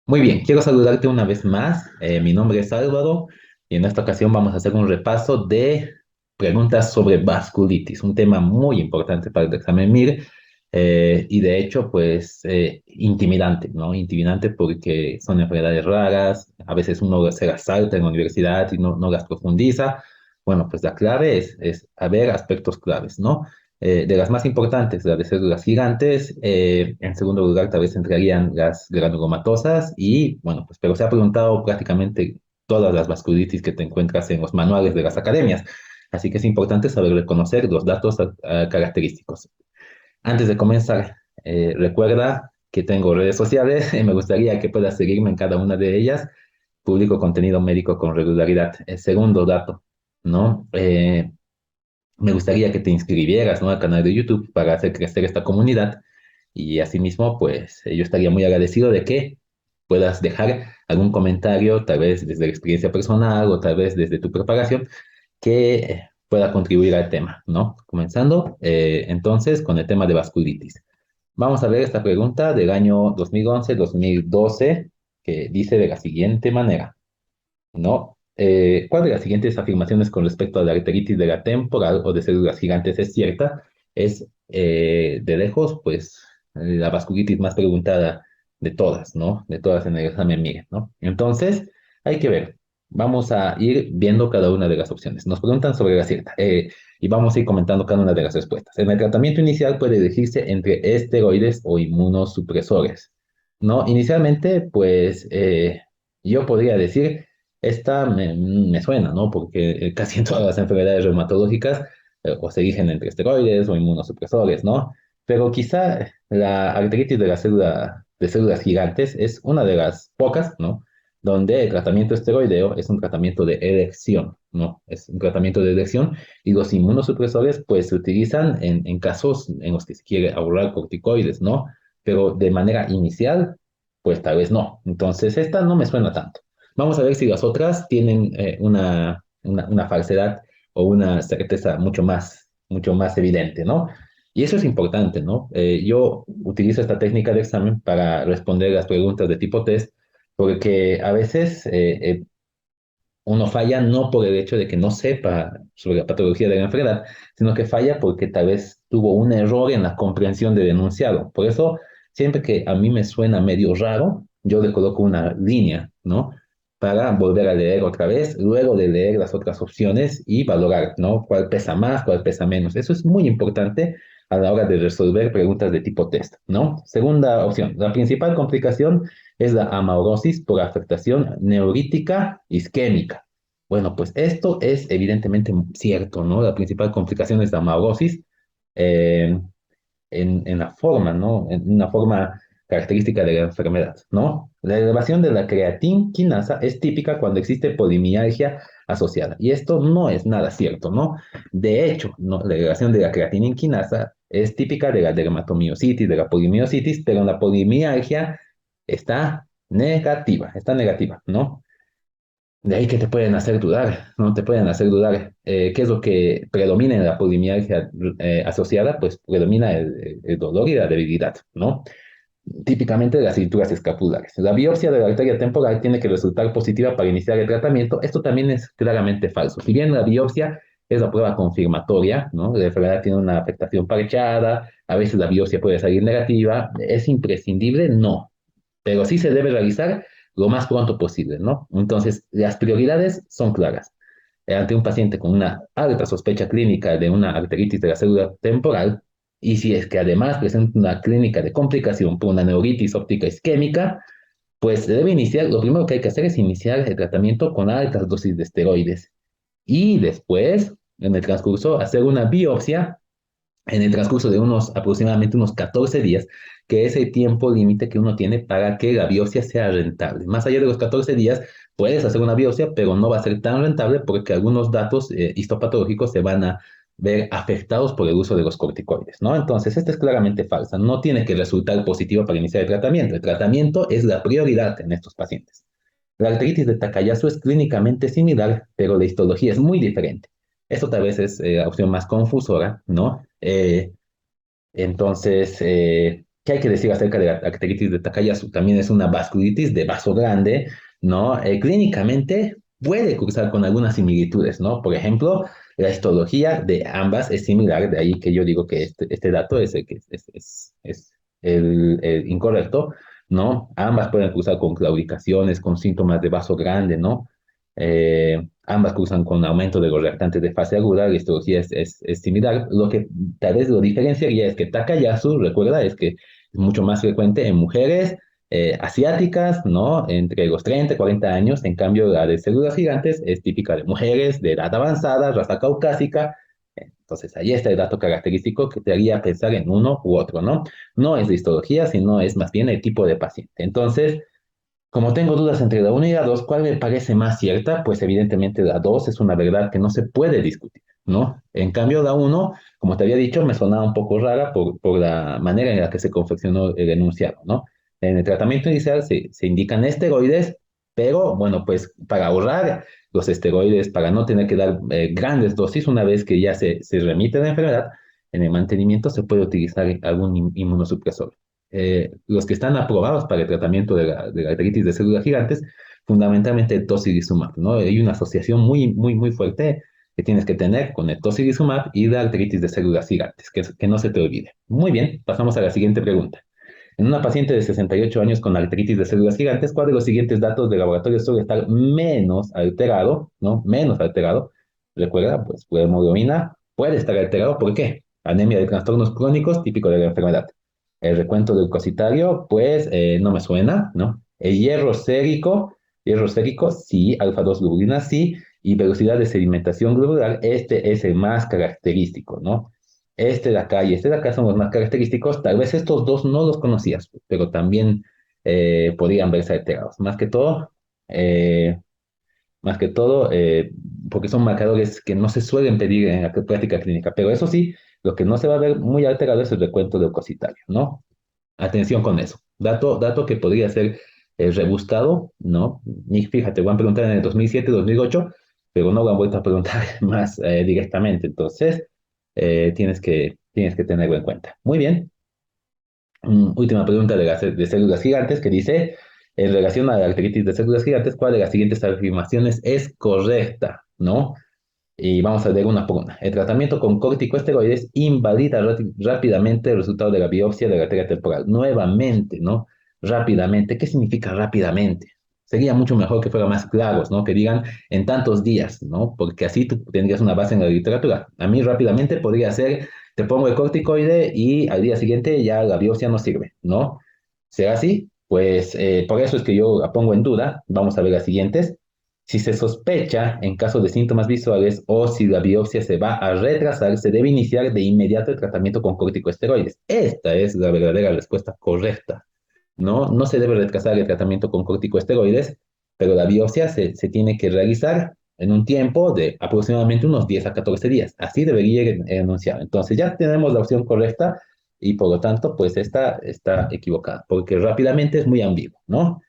Muy bien, quiero saludarte una vez más. Mi nombre es Álvaro y en esta ocasión vamos a hacer un repaso de preguntas sobre vasculitis, un tema muy importante para el examen MIR y de hecho, pues, intimidante, ¿no? Intimidante porque son enfermedades raras, a veces uno se las salta en la universidad y no las profundiza. Bueno, pues la clave es saber aspectos claves, ¿no? De las más importantes, la de células gigantes. En segundo lugar, tal vez entrarían las granulomatosas. Y bueno, pues, pero se ha preguntado prácticamente todas las vasculitis que te encuentras en los manuales de las academias. Así que es importante saber reconocer los datos característicos. Antes de comenzar, recuerda que tengo redes sociales y me gustaría que puedas seguirme en cada una de ellas. Publico contenido médico con regularidad. El segundo dato, ¿no? Me gustaría que te inscribieras, ¿no?, al canal de YouTube para hacer crecer esta comunidad y asimismo, pues yo estaría muy agradecido de que puedas dejar algún comentario, tal vez desde la experiencia personal o tal vez desde tu preparación, que pueda contribuir al tema, ¿no? Comenzando entonces con el tema de vasculitis. Vamos a ver esta pregunta del año 2011-2012 que dice de la siguiente manera. ¿No? ¿Cuál de las siguientes afirmaciones con respecto a la arteritis de la temporal o de células gigantes es cierta? Es de lejos, pues, la vasculitis más preguntada de todas, ¿no? De todas en el examen MIGE, ¿no? Entonces, hay que ver. Vamos a ir viendo cada una de las opciones. Nos preguntan sobre la cierta y vamos a ir comentando cada una de las respuestas. En el tratamiento inicial puede elegirse entre esteroides o inmunosupresores, ¿no? Inicialmente, pues, yo podría decir esta me suena, ¿no? Porque casi en todas las enfermedades reumatológicas o se eligen entre esteroides o inmunosupresores, ¿no? Pero quizá la artritis de la célula, de células gigantes es una de las pocas, ¿no? Donde el tratamiento esteroideo es un tratamiento de elección, ¿no? Es un tratamiento de elección y los inmunosupresores, pues, se utilizan en casos en los que se quiere ahorrar corticoides, ¿no? Pero de manera inicial, pues tal vez no. Entonces, esta no me suena tanto. Vamos a ver si las otras tienen una falsedad o una certeza mucho más evidente, ¿no? Y eso es importante, ¿no? Yo utilizo esta técnica de examen para responder las preguntas de tipo test, porque a veces uno falla no por el hecho de que no sepa sobre la patología de la enfermedad, sino que falla porque tal vez tuvo un error en la comprensión del enunciado. Por eso, siempre que a mí me suena medio raro, yo le coloco una línea, ¿no? Para volver a leer otra vez, luego de leer las otras opciones y valorar, ¿no? ¿Cuál pesa más, cuál pesa menos? Eso es muy importante a la hora de resolver preguntas de tipo test, ¿no? Segunda opción, la principal complicación es la amaurosis por afectación neurítica isquémica. Bueno, pues esto es evidentemente cierto, ¿no? La principal complicación es la amaurosis eh, en la forma, ¿no? En una forma característica de la enfermedad, ¿no? La elevación de la creatinquinasa es típica cuando existe polimialgia asociada. Y esto no es nada cierto, ¿no? De hecho, ¿no?, la elevación de la creatinquinasa es típica de la dermatomiositis, de la polimiositis, pero en la polimialgia está negativa, ¿no? De ahí que te pueden hacer dudar, ¿no? Te pueden hacer dudar. ¿Qué es lo que predomina en la polimialgia asociada? Pues predomina el dolor y la debilidad, ¿no? Típicamente las cinturas escapulares. La biopsia de la arteria temporal tiene que resultar positiva para iniciar el tratamiento. Esto también es claramente falso. Si bien la biopsia es la prueba confirmatoria, ¿no? La enfermedad tiene una afectación parchada, a veces la biopsia puede salir negativa, ¿es imprescindible? No, pero sí se debe realizar lo más pronto posible, ¿no? Entonces, las prioridades son claras. Ante un paciente con una alta sospecha clínica de una arteritis de la célula temporal, y si es que además presenta una clínica de complicación por una neuritis óptica isquémica, pues se debe iniciar, lo primero que hay que hacer es iniciar el tratamiento con altas dosis de esteroides y después, en el transcurso, hacer una biopsia en el transcurso de aproximadamente unos 14 días, que es el tiempo límite que uno tiene para que la biopsia sea rentable. Más allá de los 14 días, puedes hacer una biopsia, pero no va a ser tan rentable porque algunos datos histopatológicos se van a ver afectados por el uso de los corticoides, ¿no? Entonces, esta es claramente falsa. No tiene que resultar positivo para iniciar el tratamiento. El tratamiento es la prioridad en estos pacientes. La arteritis de Takayasu es clínicamente similar, pero la histología es muy diferente. Esto tal vez es la opción más confusora, ¿no? Entonces, ¿Qué hay que decir acerca de la arteritis de Takayasu? También es una vasculitis de vaso grande, ¿no? Clínicamente puede cursar con algunas similitudes, ¿no? Por ejemplo, la histología de ambas es similar, de ahí que yo digo que este dato es, el que es el incorrecto, ¿no? Ambas pueden cursar con claudicaciones, con síntomas de vaso grande, ¿no? Ambas cursan con aumento de los reactantes de fase aguda, la histología es similar. Lo que tal vez lo diferenciaría es que Takayasu, recuerda, es que es mucho más frecuente en mujeres asiáticas, ¿no? Entre los 30 y 40 años. En cambio, la de células gigantes es típica de mujeres de edad avanzada, raza caucásica. Entonces, ahí está el dato característico que te haría pensar en uno u otro, ¿no? No es de histología, sino es más bien el tipo de paciente. Entonces, como tengo dudas entre la 1 y la 2, ¿cuál me parece más cierta? Pues evidentemente la 2 es una verdad que no se puede discutir, ¿no? En cambio, la 1, como te había dicho, me sonaba un poco rara por la manera en la que se confeccionó el enunciado, ¿no? En el tratamiento inicial se indican esteroides, pero bueno, pues para ahorrar los esteroides, para no tener que dar grandes dosis una vez que ya se remite la enfermedad, en el mantenimiento se puede utilizar algún inmunosupresor. Los que están aprobados para el tratamiento de la artritis de células gigantes, fundamentalmente el tocilizumab, ¿no? Hay una asociación muy fuerte que tienes que tener con el tocilizumab y la artritis de células gigantes, que no se te olvide. Muy bien, pasamos a la siguiente pregunta. En una paciente de 68 años con artritis de células gigantes, ¿cuál de los siguientes datos de laboratorio suele estar menos alterado, ¿no? Menos alterado. Recuerda, pues la hemoglobina puede estar alterado. ¿Por qué? Anemia de trastornos crónicos, típico de la enfermedad. El recuento leucocitario, pues no me suena, ¿no? El hierro sérico, sí. Alfa-2 globulina, sí. Y velocidad de sedimentación globular, este es el más característico, ¿no? Este de acá y este de acá son los más característicos. Tal vez estos dos no los conocías, pero también podrían verse alterados. Eh, más que todo, porque son marcadores que no se suelen pedir en la práctica clínica. Pero eso sí, lo que no se va a ver muy alterado es el recuento leucocitario, ¿no? Atención con eso. Dato que podría ser rebuscado, ¿no? Y fíjate, van a preguntar en el 2007, 2008, pero no lo han vuelto a preguntar más directamente. Entonces, tienes que tenerlo en cuenta. Muy bien. Última pregunta de células gigantes que dice, en relación a la artritis de células gigantes, ¿cuál de las siguientes afirmaciones es correcta? ¿No? Y vamos a ver una por una. El tratamiento con corticosteroides invalida rápidamente el resultado de la biopsia de la arteria temporal. Nuevamente, ¿no? Rápidamente. ¿Qué significa rápidamente? Sería mucho mejor que fueran más claros, ¿no? Que digan en tantos días, ¿no? Porque así tú tendrías una base en la literatura. A mí rápidamente podría ser, te pongo el corticoide y al día siguiente ya la biopsia no sirve, ¿no? ¿Será así? Pues por eso es que yo la pongo en duda. Vamos a ver las siguientes. Si se sospecha en caso de síntomas visuales o si la biopsia se va a retrasar, se debe iniciar de inmediato el tratamiento con corticosteroides. Esta es la verdadera respuesta correcta. No se debe retrasar el tratamiento con corticosteroides, pero la biopsia se tiene que realizar en un tiempo de aproximadamente unos 10 a 14 días. Así debería ir enunciado. Entonces ya tenemos la opción correcta y por lo tanto, pues esta está equivocada, porque rápidamente es muy ambiguo, ¿no?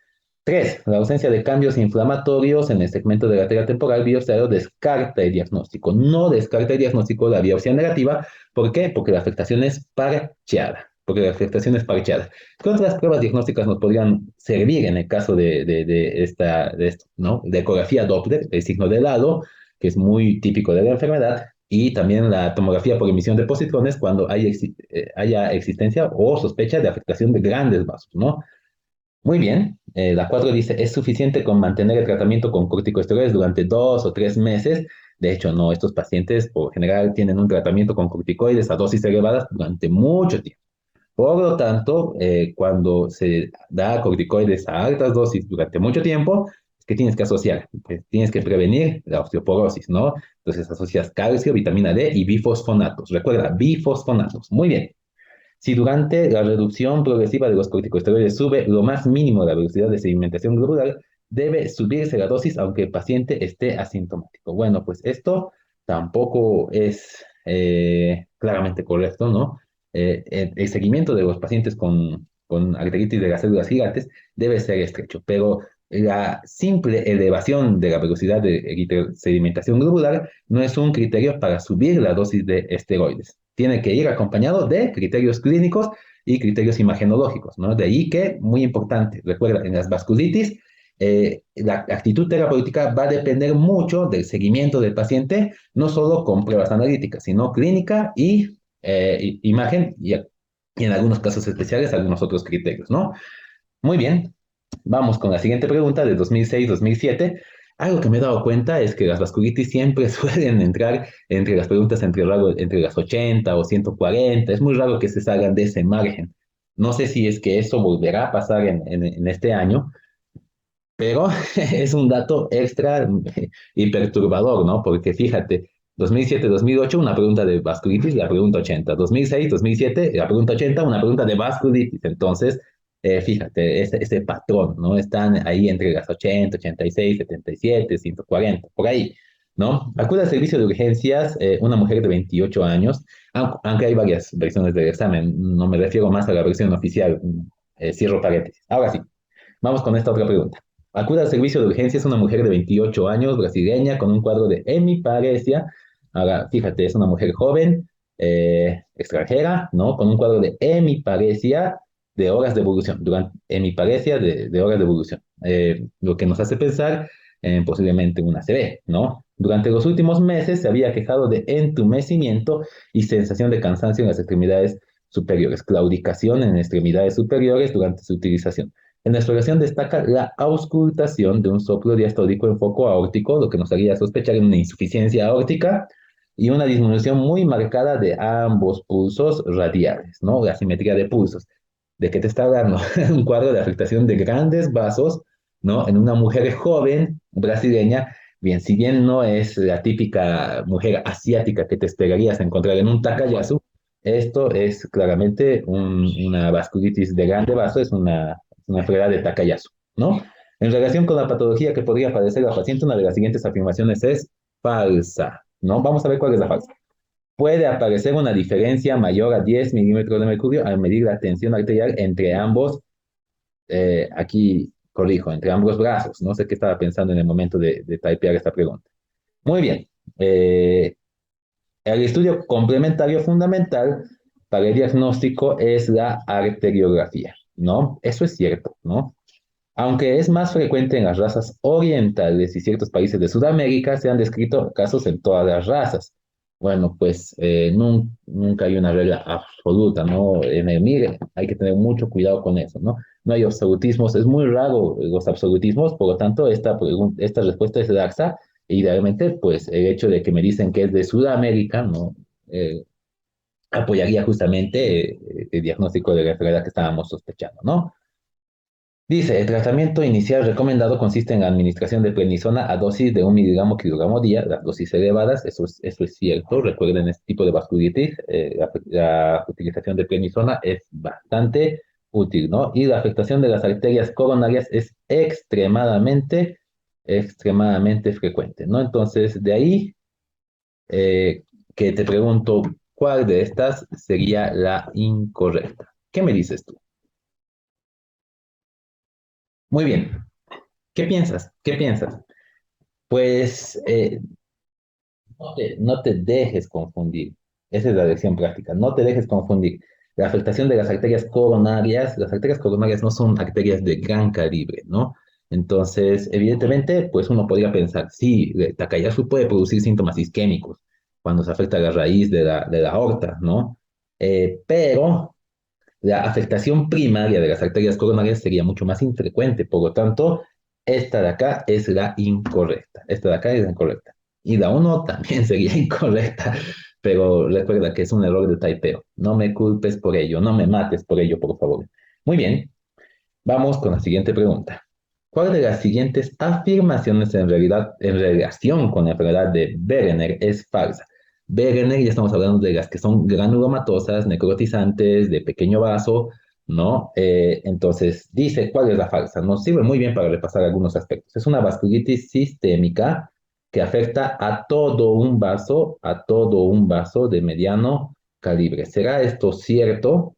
3. La ausencia de cambios inflamatorios en el segmento de la arteria temporal biopsiado descarta el diagnóstico. No descarta el diagnóstico de la biopsia negativa. ¿Por qué? Porque la afectación es parcheada. Porque la afectación es parcheada. ¿Qué otras pruebas diagnósticas nos podrían servir en el caso de esto, ¿no? De ecografía Doppler, el signo de lado, que es muy típico de la enfermedad, y también la tomografía por emisión de positrones cuando haya existencia o sospecha de afectación de grandes vasos, ¿no? Muy bien. La 4 dice, es suficiente con mantener el tratamiento con corticosteroides durante 2 o 3 meses. De hecho, no, estos pacientes por general tienen un tratamiento con corticoides a dosis elevadas durante mucho tiempo. Por lo tanto, cuando se da corticoides a altas dosis durante mucho tiempo, es que tienes que asociar, pues, tienes que prevenir la osteoporosis, ¿no? Entonces asocias calcio, vitamina D y bifosfonatos. Recuerda, bifosfonatos. Muy bien. Si durante la reducción progresiva de los corticosteroides sube lo más mínimo la velocidad de sedimentación globular, debe subirse la dosis aunque el paciente esté asintomático. Bueno, pues esto tampoco es claramente correcto, ¿no? El seguimiento de los pacientes con arteritis de las células gigantes debe ser estrecho, pero la simple elevación de la velocidad de sedimentación globular no es un criterio para subir la dosis de esteroides. Tiene que ir acompañado de criterios clínicos y criterios imagenológicos, ¿no? De ahí que, muy importante, recuerda, en las vasculitis, la actitud terapéutica va a depender mucho del seguimiento del paciente, no solo con pruebas analíticas, sino clínica y imagen y en algunos casos especiales algunos otros criterios, ¿no? Muy bien, vamos con la siguiente pregunta de 2006-2007. Algo que me he dado cuenta es que las vasculitis siempre suelen entrar entre las preguntas entre las 80 o 140. Es muy raro que se salgan de ese margen. No sé si es que eso volverá a pasar en este año, pero es un dato extra y perturbador, ¿no? Porque fíjate, 2007-2008, una pregunta de vasculitis, la pregunta 80. 2006-2007, la pregunta 80, una pregunta de vasculitis. Entonces, fíjate, ese patrón, ¿no? Están ahí entre las 80, 86, 77, 140, por ahí, ¿no? Acude al servicio de urgencias una mujer de 28 años, aunque hay varias versiones del examen, no me refiero más a la versión oficial, cierro paréntesis. Ahora sí. Vamos con esta otra pregunta. Acude al servicio de urgencias una mujer de 28 años, brasileña, con un cuadro de hemiparesia. Ahora, fíjate, es una mujer joven, extranjera, ¿no? Con un cuadro de hemiparesia de horas de evolución, durante hemiparesia de horas de evolución. Lo que nos hace pensar en posiblemente una ACV, ¿no? Durante los últimos meses se había quejado de entumecimiento y sensación de cansancio en las extremidades superiores, claudicación en extremidades superiores durante su utilización. En la exploración destaca la auscultación de un soplo diastólico en foco aórtico, lo que nos haría sospechar en una insuficiencia aórtica y una disminución muy marcada de ambos pulsos radiales, ¿no? La simetría de pulsos. ¿De qué te está hablando? Un cuadro de afectación de grandes vasos, ¿no? En una mujer joven brasileña, bien, si bien no es la típica mujer asiática que te esperarías encontrar en un Takayasu, esto es claramente una vasculitis de grande vaso, es una enfermedad de Takayasu, ¿no? En relación con la patología que podría padecer la paciente, una de las siguientes afirmaciones es falsa, ¿no? Vamos a ver cuál es la falsa. Puede aparecer una diferencia mayor a 10 milímetros de mercurio al medir la tensión arterial entre ambos, aquí corrijo, entre ambos brazos. No sé qué estaba pensando en el momento de typear esta pregunta. Muy bien. El estudio complementario fundamental para el diagnóstico es la arteriografía, ¿no? Eso es cierto, ¿no? Aunque es más frecuente en las razas orientales y ciertos países de Sudamérica, se han descrito casos en todas las razas. Bueno, pues nunca hay una regla absoluta, ¿no? En el MIR hay que tener mucho cuidado con eso, ¿no? No hay absolutismos, es muy raro los absolutismos, por lo tanto, esta respuesta es laxa, e idealmente, pues el hecho de que me dicen que es de Sudamérica, ¿no? Eh, apoyaría justamente el diagnóstico de la enfermedad que estábamos sospechando, ¿no? Dice, el tratamiento inicial recomendado consiste en la administración de prednisona a dosis de 1 miligramo kilogramo día, las dosis elevadas, eso es cierto. Recuerden, este tipo de vasculitis, la utilización de prednisona es bastante útil, ¿no? Y la afectación de las arterias coronarias es extremadamente frecuente, ¿no? Entonces, de ahí que te pregunto, ¿cuál de estas sería la incorrecta? ¿Qué me dices tú? Muy bien. ¿Qué piensas? ¿Qué piensas? Pues no te dejes confundir. Esa es la lección práctica. No te dejes confundir. La afectación de las arterias coronarias no son arterias de gran calibre, ¿no? Entonces, evidentemente, pues uno podría pensar, sí, Takayasu puede producir síntomas isquémicos cuando se afecta la raíz de la aorta, ¿no? Pero la afectación primaria de las arterias coronarias sería mucho más infrecuente, por lo tanto, esta de acá es la incorrecta. Esta de acá es la incorrecta. Y la uno también sería incorrecta, pero recuerda que es un error de typeo. No me culpes por ello, no me mates por ello, por favor. Muy bien, vamos con la siguiente pregunta. ¿Cuál de las siguientes afirmaciones en realidad, en relación con la enfermedad de Wegener es falsa? Wegener, ya estamos hablando de las que son granulomatosas, necrotizantes, de pequeño vaso, ¿no? Entonces, dice cuál es la falsa. Nos sirve muy bien para repasar algunos aspectos. Es una vasculitis sistémica que afecta a todo un vaso de mediano calibre. ¿Será esto cierto?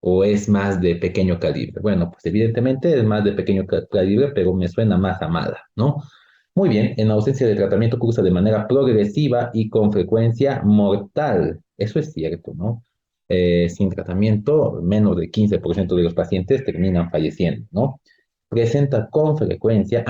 ¿O es más de pequeño calibre? Bueno, pues evidentemente es más de pequeño calibre, pero me suena más a mala, ¿no? Muy bien, en ausencia de tratamiento cursa de manera progresiva y con frecuencia mortal. Eso es cierto, ¿no? sin tratamiento, menos del 15% de los pacientes terminan falleciendo, ¿no? Presenta con frecuencia,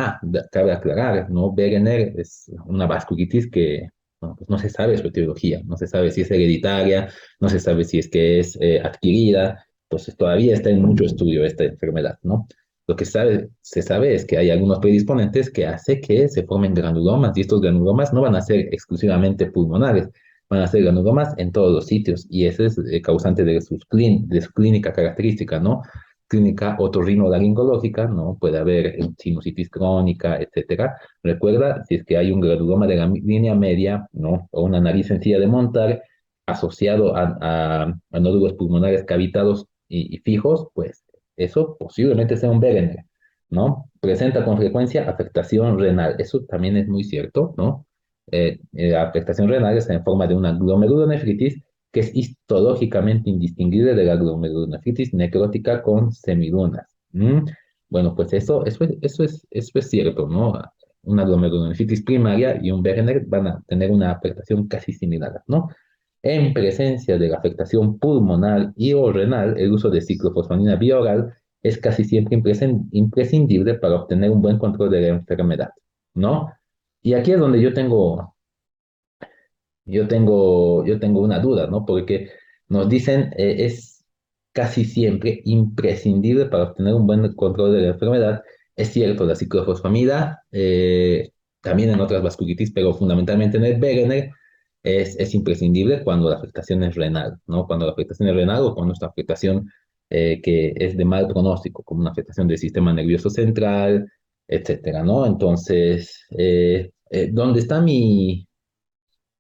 cabe aclarar, ¿no? Wegener es una vasculitis que no, pues no se sabe su etiología, no se sabe si es hereditaria, no se sabe si es que es adquirida, entonces todavía está en mucho estudio esta enfermedad, ¿no? Lo que se sabe es que hay algunos predisponentes que hace que se formen granulomas y estos granulomas no van a ser exclusivamente pulmonares, van a ser granulomas en todos los sitios y ese es causante de su clínica característica, ¿no? Clínica otorrinolaringológica, ¿no? Puede haber sinusitis crónica, etcétera. Recuerda, si es que hay un granuloma de la línea media, ¿no? O una nariz sencilla de montar asociado a nódulos pulmonares cavitados y fijos, pues eso posiblemente sea un Wegener, ¿no? Presenta con frecuencia afectación renal. Eso también es muy cierto, ¿no? La afectación renal está en forma de una glomerulonefritis que es histológicamente indistinguible de la glomerulonefritis necrótica con semilunas. ¿Mm? Bueno, pues eso es cierto, ¿no? Una glomerulonefritis primaria y un Wegener van a tener una afectación casi similar, ¿no? En presencia de la afectación pulmonar y o renal, el uso de ciclofosfonina bioral es casi siempre imprescindible para obtener un buen control de la enfermedad, ¿no? Y aquí es donde yo tengo una duda, ¿no? Porque nos dicen es casi siempre imprescindible para obtener un buen control de la enfermedad. Es cierto, la ciclofosfamida, también en otras vasculitis, pero fundamentalmente en el Wegener, es imprescindible cuando la afectación es renal, ¿no? Cuando la afectación es renal o cuando esta afectación que es de mal pronóstico, como una afectación del sistema nervioso central, etcétera, ¿no? Entonces, ¿dónde está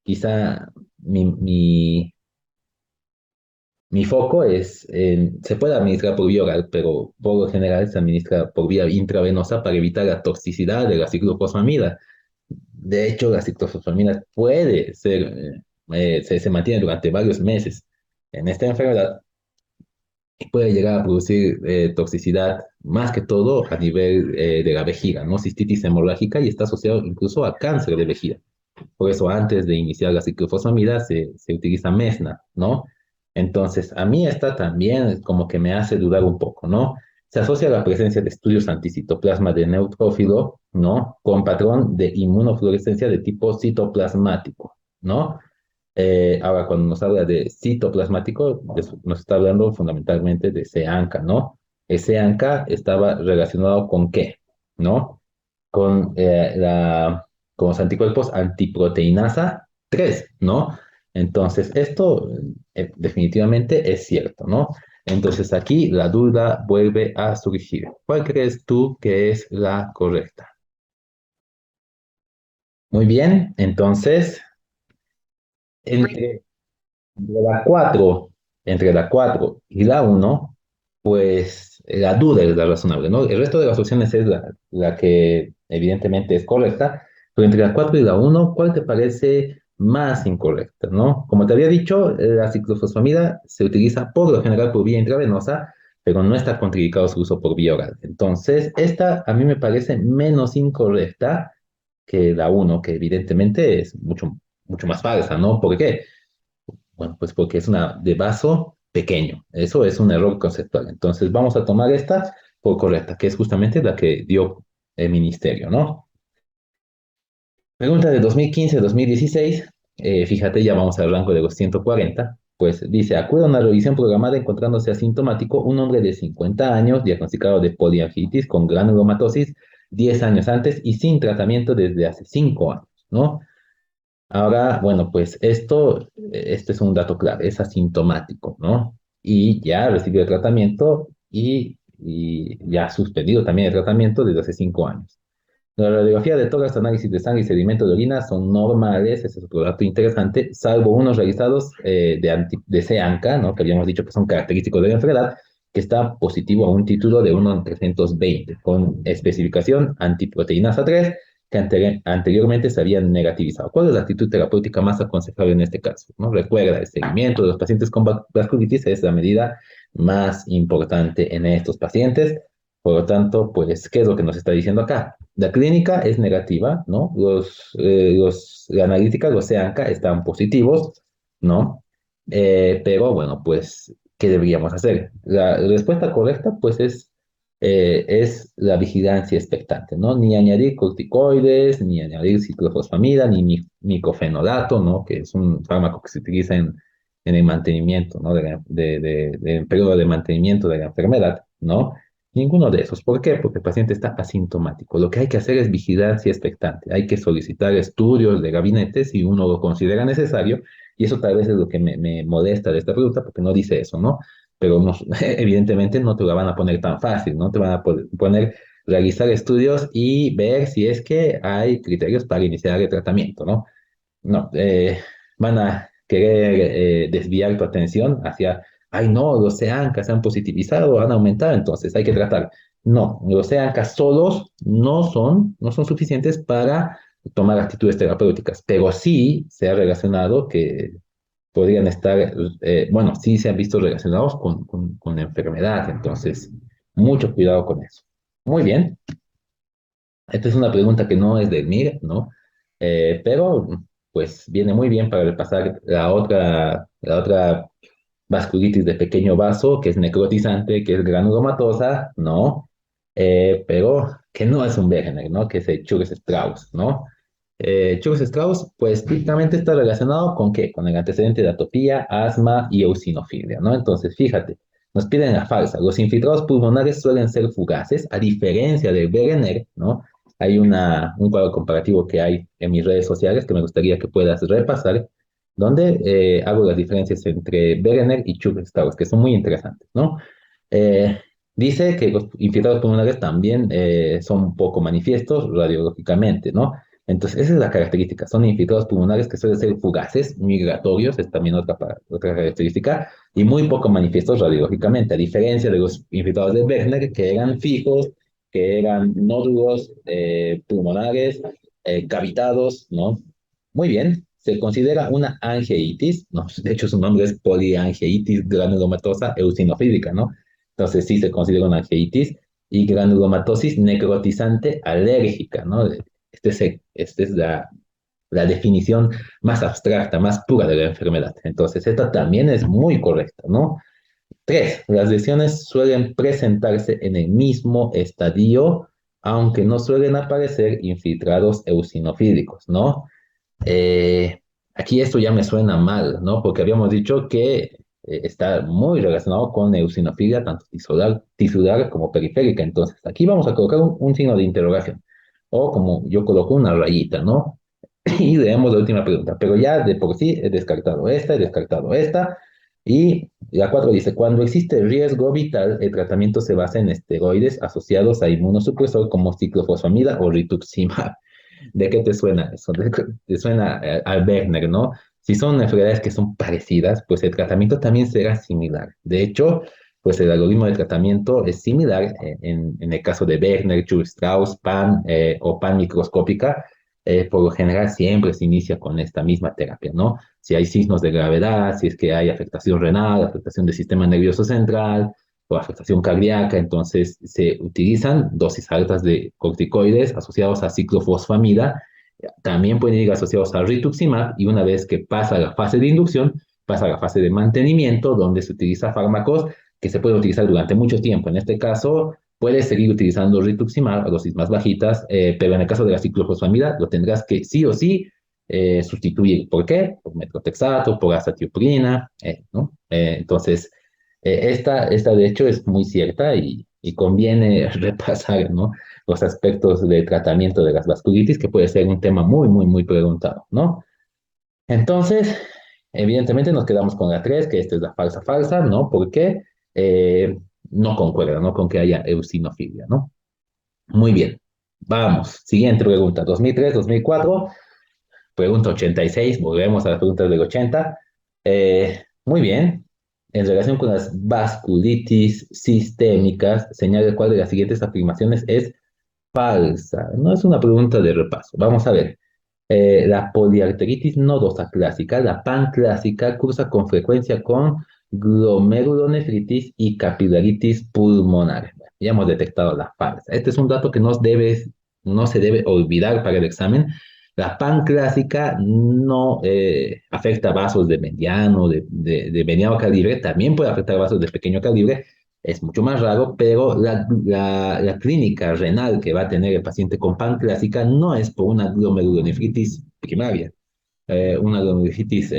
quizá mi foco es, se puede administrar por vía oral, pero por lo general se administra por vía intravenosa para evitar la toxicidad de la ciclofosfamida. De hecho, la ciclofosfamida puede ser, se mantiene durante varios meses en esta enfermedad y puede llegar a producir toxicidad más que todo a nivel de la vejiga, ¿no? Cistitis hemorrágica y está asociado incluso a cáncer de vejiga. Por eso antes de iniciar la ciclofosfamida se utiliza mesna, ¿no? Entonces, a mí esta también como que me hace dudar un poco, ¿no? Se asocia a la presencia de estudios anticitoplasma de neutrófilo, ¿no? Con patrón de inmunofluorescencia de tipo citoplasmático, ¿no? Ahora, cuando nos habla de citoplasmático, nos está hablando fundamentalmente de CEANCA, ¿no? Ese ANCA estaba relacionado con qué, ¿no? Con, con los anticuerpos antiproteinasa 3, ¿no? Entonces, esto definitivamente es cierto, ¿no? Entonces, aquí la duda vuelve a surgir. ¿Cuál crees tú que es la correcta? Muy bien, entonces, entre entre la 4, entre la 4 y la uno, pues la duda es la razonable, ¿no? El resto de las opciones es la que evidentemente es correcta, pero entre la 4 y la uno, ¿cuál te parece más incorrecta, ¿no? Como te había dicho, la ciclofosfamida se utiliza por lo general por vía intravenosa, pero no está contraindicado su uso por vía oral. Entonces, esta a mí me parece menos incorrecta que la uno, que evidentemente es mucho más falsa, ¿no? ¿Por qué? Bueno, pues porque es una de vaso pequeño. Eso es un error conceptual. Entonces vamos a tomar esta por correcta, que es justamente la que dio el ministerio, ¿no? Pregunta de 2015-2016. Fíjate, ya vamos al rango de los 140. Pues dice, acude a una revisión programada encontrándose asintomático un hombre de 50 años diagnosticado de poliangitis con granulomatosis 10 años antes y sin tratamiento desde hace 5 años, ¿no? Ahora, bueno, pues este es un dato clave, es asintomático, ¿no? Y ya recibió el tratamiento y ya ha suspendido también el tratamiento desde hace 5 años. La radiografía de tórax, análisis de sangre y sedimento de orina son normales, ese es otro dato interesante, salvo unos realizados de CANCA, ¿no? Que habíamos dicho que son característicos de la enfermedad, que está positivo a un título de 1 en 320, con especificación antiproteinasa 3, que anteriormente se habían negativizado. ¿Cuál es la actitud terapéutica más aconsejable en este caso? ¿No? Recuerda, el seguimiento de los pacientes con vasculitis es la medida más importante en estos pacientes. Por lo tanto, pues, ¿qué es lo que nos está diciendo acá? La clínica es negativa, ¿no? La analítica, los CEANCA, están positivos, ¿no? Pero bueno, pues, ¿qué deberíamos hacer? La respuesta correcta, pues, es la vigilancia expectante, ¿no? Ni añadir corticoides, ni añadir ciclofosfamida, ni micofenolato, ¿no? Que es un fármaco que se utiliza en el mantenimiento, ¿no? Del periodo de mantenimiento de la enfermedad, ¿no? Ninguno de esos. ¿Por qué? Porque el paciente está asintomático. Lo que hay que hacer es vigilancia expectante. Hay que solicitar estudios de gabinete si uno lo considera necesario, y eso tal vez es lo que me molesta de esta pregunta, porque no dice eso, ¿no? Pero evidentemente no te la van a poner tan fácil, ¿no? Te van a poner, realizar estudios y ver si es que hay criterios para iniciar el tratamiento, ¿no? No, van a querer desviar tu atención hacia, ay, no, los CEANCAS se han positivizado, han aumentado, entonces hay que tratar. No, los CEANCAS solos no son suficientes para tomar actitudes terapéuticas, pero sí se ha relacionado que podrían estar, bueno, sí se han visto relacionados con la enfermedad, entonces, mucho cuidado con eso. Muy bien, esta es una pregunta que no es del MIR, ¿no? Pero, pues, viene muy bien para repasar la otra vasculitis de pequeño vaso, que es necrotizante, que es granulomatosa, ¿no? Pero que no es un Wegener, ¿no? Que es el Churg-Strauss, ¿no? Churg-Strauss, pues típicamente está relacionado con qué? Con el antecedente de atopía, asma y eosinofilia, ¿no? Entonces, fíjate, nos piden la falsa. Los infiltrados pulmonares suelen ser fugaces, a diferencia del Wegener, ¿no? Hay un cuadro comparativo que hay en mis redes sociales que me gustaría que puedas repasar, donde hago las diferencias entre Wegener y Churg-Strauss, que son muy interesantes, ¿no? Eh, Dice que los infiltrados pulmonares también son poco manifiestos radiológicamente, ¿no? Entonces, esa es la característica. Son infiltrados pulmonares que suelen ser fugaces, migratorios, es también otra característica, y muy poco manifiestos radiológicamente, a diferencia de los infiltrados de Werner, que eran fijos, que eran nódulos pulmonares, cavitados, ¿no? Muy bien. Se considera una angeitis, ¿no? De hecho, su nombre es poliangeitis granulomatosa eosinofílica, ¿no? Entonces, sí se considera una angeitis y granulomatosis necrotizante alérgica, ¿no? Esta es la definición más abstracta, más pura de la enfermedad. Entonces, esta también es muy correcta, ¿no? Tres, las lesiones suelen presentarse en el mismo estadio, aunque no suelen aparecer infiltrados eosinofílicos, ¿no? Eh, Aquí esto ya me suena mal, ¿no? Porque habíamos dicho que está muy relacionado con eosinofilia, tanto tisular como periférica. Entonces, aquí vamos a colocar un signo de interrogación. O como yo coloco una rayita, ¿no? Y leemos la última pregunta. Pero ya de por sí he descartado esta. Y la 4 dice, cuando existe riesgo vital, el tratamiento se basa en esteroides asociados a inmunosupresor como ciclofosfamida o rituximab. ¿De qué te suena eso? Te suena al Werner, ¿no? Si son enfermedades que son parecidas, pues el tratamiento también será similar. De hecho, pues el algoritmo de tratamiento es similar en el caso de Werner, Churg-Strauss, PAN o PAN microscópica. Por lo general siempre se inicia con esta misma terapia, ¿no? Si hay signos de gravedad, si es que hay afectación renal, afectación del sistema nervioso central, o afectación cardíaca, entonces se utilizan dosis altas de corticoides asociados a ciclofosfamida, también pueden ir asociados a rituximab, y una vez que pasa la fase de inducción, pasa a la fase de mantenimiento, donde se utiliza fármacos que se pueden utilizar durante mucho tiempo. En este caso, puedes seguir utilizando rituximab a dosis más bajitas, pero en el caso de la ciclofosfamida, lo tendrás que sí o sí sustituir. ¿Por qué? Por metrotexato, por azatioprina, ¿no? Entonces, esta de hecho es muy cierta, y conviene repasar, ¿no? Los aspectos de tratamiento de las vasculitis, que puede ser un tema muy, muy, muy preguntado, ¿no? Entonces, evidentemente nos quedamos con la 3, que esta es la falsa falsa, ¿no? Porque no concuerda, ¿no? Con que haya eosinofilia, ¿no? Muy bien. Vamos, siguiente pregunta, 2003, 2004, pregunta 86, volvemos a las preguntas del 80. Muy bien. En relación con las vasculitis sistémicas, señale cuál de las siguientes afirmaciones es falsa. No es una pregunta de repaso. Vamos a ver. La poliarteritis nodosa clásica, la PAN clásica, cursa con frecuencia con glomerulonefritis y capilaritis pulmonar. Ya hemos detectado la falsa. Este es un dato que no se debe olvidar para el examen, La panclásica no afecta vasos de mediano, de mediano calibre, también puede afectar vasos de pequeño calibre, es mucho más raro, pero la clínica renal que va a tener el paciente con panclásica no es por una glomerulonefritis primaria, una glomerulitis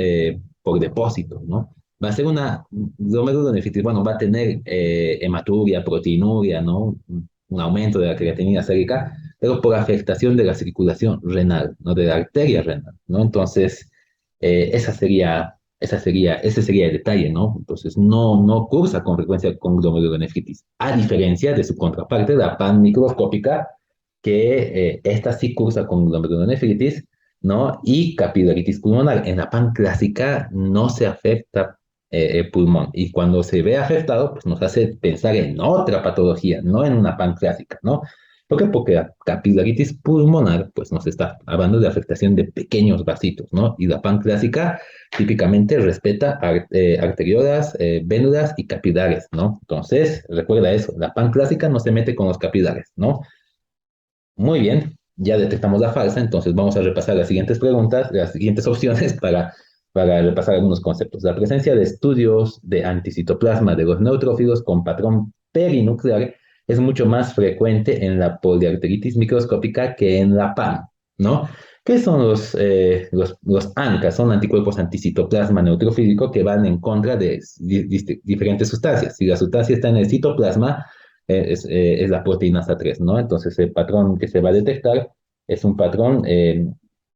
por depósito, ¿no? Va a ser una glomerulonefritis, bueno, va a tener hematuria, proteinuria, ¿no? Un aumento de la creatinina sérica, pero por afectación de la circulación renal, ¿no? De la arteria renal, ¿no? Entonces, ese sería el detalle, ¿no? Entonces, no cursa con frecuencia con glomerulonefritis, a diferencia de su contraparte, la panmicroscópica, que esta sí cursa con glomerulonefritis, ¿no? Y capilaritis pulmonar. En la pan clásica no se afecta el pulmón y cuando se ve afectado, pues nos hace pensar en otra patología, no en una pan clásica, ¿no? ¿Por qué? Porque la capilaritis pulmonar, pues nos está hablando de afectación de pequeños vasitos, ¿no? Y la pan clásica típicamente respeta arteriolas, vénulas y capilares, ¿no? Entonces, recuerda eso, la pan clásica no se mete con los capilares, ¿no? Muy bien, ya detectamos la falsa, entonces vamos a repasar las siguientes preguntas, las siguientes opciones para repasar algunos conceptos. La presencia de estudios de anticitoplasma de los neutrófilos con patrón perinuclear es mucho más frecuente en la poliarteritis microscópica que en la PAN, ¿no? ¿Qué son los ANCA? Son anticuerpos anticitoplasma neutrofílico que van en contra de diferentes sustancias. Si la sustancia está en el citoplasma, es la proteína A3, ¿no? Entonces el patrón que se va a detectar es un patrón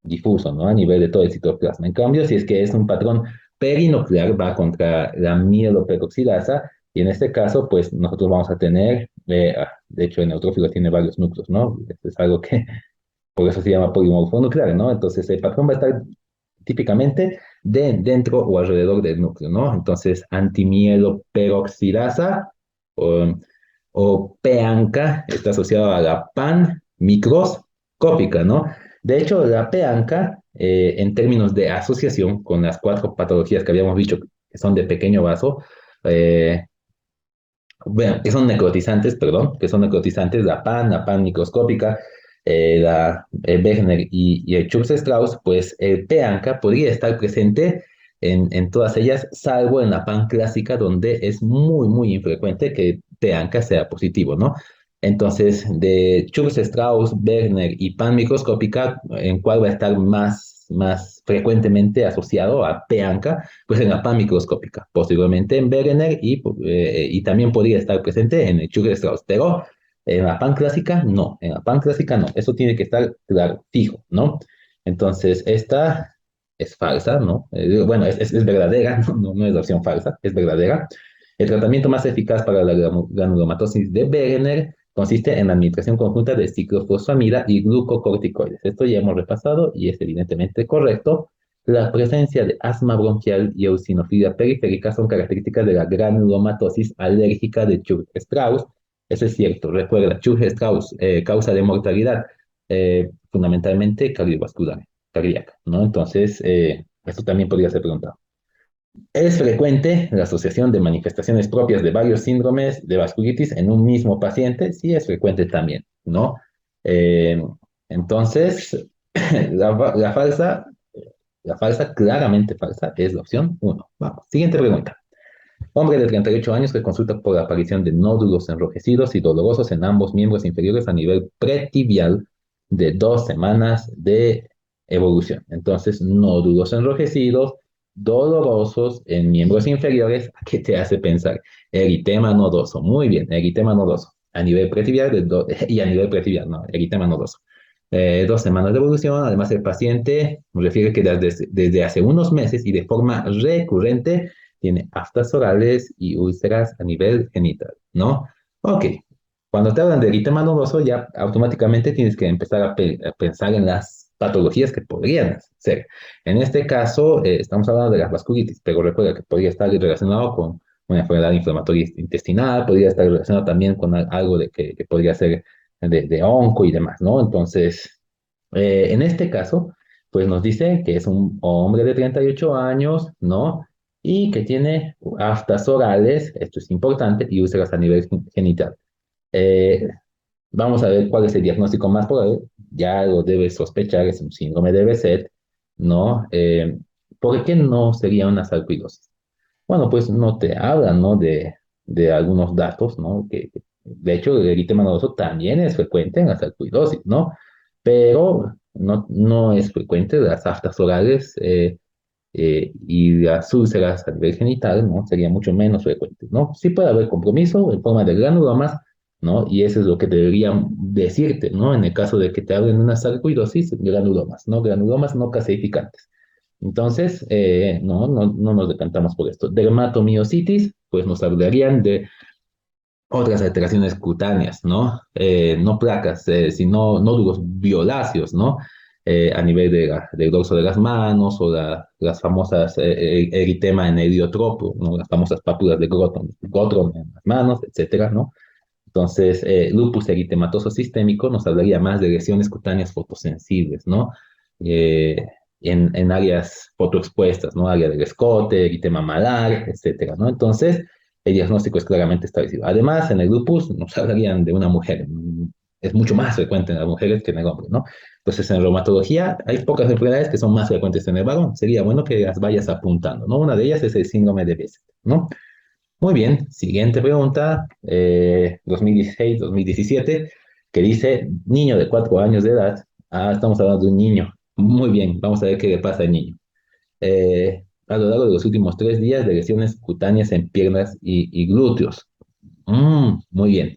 difuso, ¿no? A nivel de todo el citoplasma. En cambio, si es que es un patrón perinuclear, va contra la mieloperoxidasa, y en este caso, pues nosotros vamos a tener, de hecho, el neutrófilo tiene varios núcleos, ¿no? Es algo que, por eso se llama polimorfo nuclear, ¿no? Entonces el patrón va a estar típicamente dentro o alrededor del núcleo, ¿no? Entonces, antimieloperoxidasa o, o PANCA está asociado a la pan microscópica, ¿no? De hecho, la PANCA, en términos de asociación con las cuatro patologías que habíamos dicho que son de pequeño vaso, eh, bueno, que son necrotizantes, perdón, que son necrotizantes, la pan microscópica, la Wegener y el Church-Strauss, pues el P-ANCA podría estar presente en todas ellas, salvo en la pan clásica, donde es muy infrecuente que P-ANCA sea positivo, ¿no? Entonces, de Church-Strauss, Wegener y pan microscópica, ¿en cuál va a estar más frecuentemente asociado a P-ANCA? Pues en la pan microscópica, posiblemente en Wegener y también podría estar presente en el Church-Strauss, pero en la pan clásica no, en la pan clásica no, eso tiene que estar claro, fijo, ¿no? Entonces, esta es falsa, ¿no? Bueno, es verdadera, no es la opción falsa, es verdadera. El tratamiento más eficaz para la granulomatosis de Wegener consiste en la administración conjunta de ciclofosfamida y glucocorticoides. Esto ya hemos repasado y es evidentemente correcto. La presencia de asma bronquial y eosinofilia periférica son características de la granulomatosis alérgica de Church-Strauss. Eso es cierto. Recuerda, Church-Strauss causa de mortalidad fundamentalmente cardiovascular, cardíaca, ¿no? Entonces, esto también podría ser preguntado. Es frecuente la asociación de manifestaciones propias de varios síndromes de vasculitis en un mismo paciente. Sí, es frecuente también, ¿no? Eh, entonces, la falsa la falsa, claramente falsa, es la opción uno. Vamos, siguiente pregunta. Hombre de 38 años que consulta por la aparición de nódulos enrojecidos y dolorosos en ambos miembros inferiores a nivel pretibial de 2 semanas de evolución. Entonces, nódulos enrojecidos, dolorosos en miembros inferiores, ¿a qué te hace pensar? Eritema nodoso. Muy bien, eritema nodoso. A nivel pretibial y a nivel pretibial, no, eritema nodoso. 2 semanas de evolución. Además, el paciente refiere que desde hace unos meses y de forma recurrente tiene aftas orales y úlceras a nivel genital, ¿no? Ok, cuando te hablan de eritema nodoso, ya automáticamente tienes que empezar a pensar en las patologías que podrían ser. En este caso, estamos hablando de la vasculitis, pero recuerda que podría estar relacionado con una enfermedad inflamatoria intestinal, podría estar relacionado también con algo que podría ser de onco y demás, ¿no? Entonces, en este caso, pues nos dice que es un hombre de 38 años, ¿no? Y que tiene aftas orales, esto es importante, y úlceras a nivel genital. Eh, vamos a ver cuál es el diagnóstico más probable. Ya lo debes sospechar, es un síndrome de Behçet, ¿no? ¿Por qué no sería una sarcoidosis? Bueno, pues no te hablan, ¿no? De algunos datos, ¿no? De hecho, el eritema nodoso también es frecuente en la sarcoidosis, ¿no? Pero no es frecuente las aftas orales y las úlceras a nivel genital, ¿no? Sería mucho menos frecuente, ¿no? Sí puede haber compromiso en forma de granulomas, ¿no? Y eso es lo que deberían decirte, ¿no? En el caso de que te hablen de una sarcoidosis, granulomas, ¿no? Granulomas no calcificantes. Entonces, no nos decantamos por esto. Dermatomiositis, pues nos hablarían de otras alteraciones cutáneas, ¿no? No placas, sino nódulos violáceos, ¿no? A nivel del dorso de las manos o las famosas eritema en heliotropo, ¿no? Las famosas pápulas de Gottron en las manos, etcétera, ¿no? Entonces, lupus eritematoso sistémico nos hablaría más de lesiones cutáneas fotosensibles, ¿no? Eh, en áreas fotoexpuestas, ¿no? Área del escote, eritema malar, etcétera, ¿no? Entonces, el diagnóstico es claramente establecido. Además, en el lupus nos hablarían de una mujer. Es mucho más frecuente en las mujeres que en el hombre, ¿no? Entonces, en reumatología hay pocas enfermedades que son más frecuentes en el varón. Sería bueno que las vayas apuntando, ¿no? Una de ellas es el síndrome de Behçet, ¿no? Muy bien, siguiente pregunta, 2016-2017, que dice, niño de 4 años de edad. Ah, estamos hablando de un niño. Muy bien, vamos a ver qué le pasa al niño. A lo largo de los últimos 3 días de lesiones cutáneas en piernas y glúteos. Muy bien.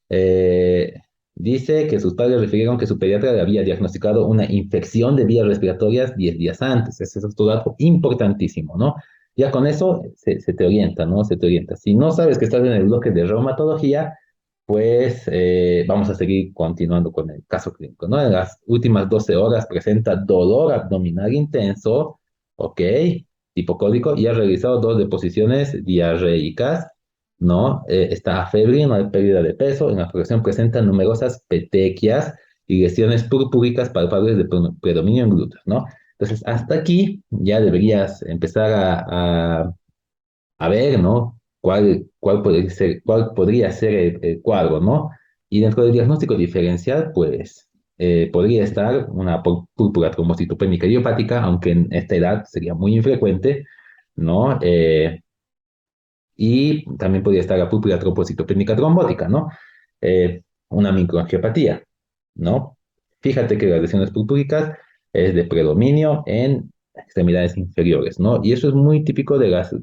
Eh, Dice que sus padres refirieron que su pediatra le había diagnosticado una infección de vías respiratorias 10 días antes. Ese es otro dato importantísimo, ¿no? Ya con eso se te orienta, ¿no? Se te orienta. Si no sabes que estás en el bloque de reumatología, pues vamos a seguir continuando con el caso clínico, ¿no? En las últimas 12 horas presenta dolor abdominal intenso, ¿ok? Tipo cólico, y ha realizado 2 deposiciones diarreicas, ¿no? Está febril, no hay pérdida de peso, en la floración presenta numerosas petequias y lesiones purpúricas palpables de predominio en glúteos, ¿no? Entonces, hasta aquí ya deberías empezar a ver, ¿no? Cuál podría ser el cuadro, ¿no? Y dentro del diagnóstico diferencial, pues, podría estar una púrpura trombocitopénica idiopática, aunque en esta edad sería muy infrecuente, ¿no? Y también podría estar la púrpura trombocitopénica trombótica, ¿no? Una microangiopatía, ¿no? Fíjate que las lesiones purpúricas es de predominio en extremidades inferiores, ¿no? Y eso es muy típico eh, de las